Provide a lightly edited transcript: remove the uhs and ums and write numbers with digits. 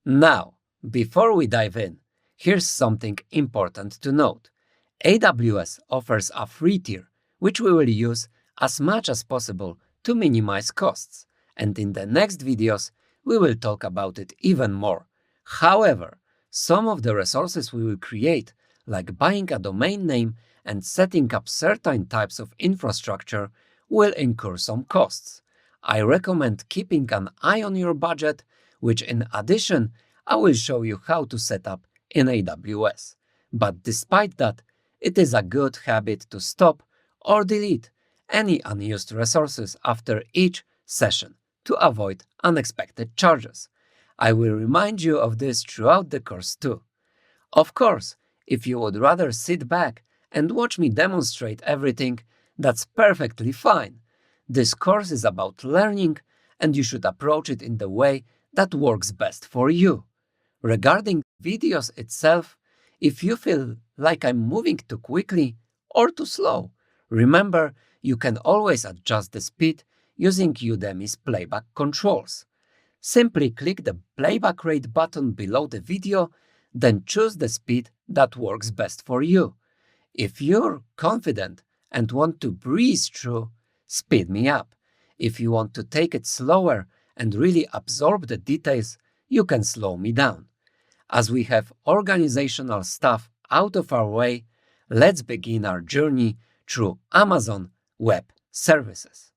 Now, before we dive in, here's something important to note. AWS offers a free tier, which we will use as much as possible to minimize costs, and in the next videos, we will talk about it even more. However, some of the resources we will create, like buying a domain name and setting up certain types of infrastructure, will incur some costs. I recommend keeping an eye on your budget, which in addition, I will show you how to set up in AWS. But despite that, it is a good habit to stop or delete any unused resources after each session to avoid unexpected charges. I will remind you of this throughout the course too. Of course, if you would rather sit back and watch me demonstrate everything, that's perfectly fine. This course is about learning, and you should approach it in the way that works best for you. Regarding videos itself, if you feel like I'm moving too quickly or too slow, remember you can always adjust the speed using Udemy's playback controls. Simply click the playback rate button below the video, then choose the speed that works best for you. If you're confident and want to breeze through, speed me up. If you want to take it slower and really absorb the details, you can slow me down. As we have organizational stuff out of our way, let's begin our journey through Amazon Web Services.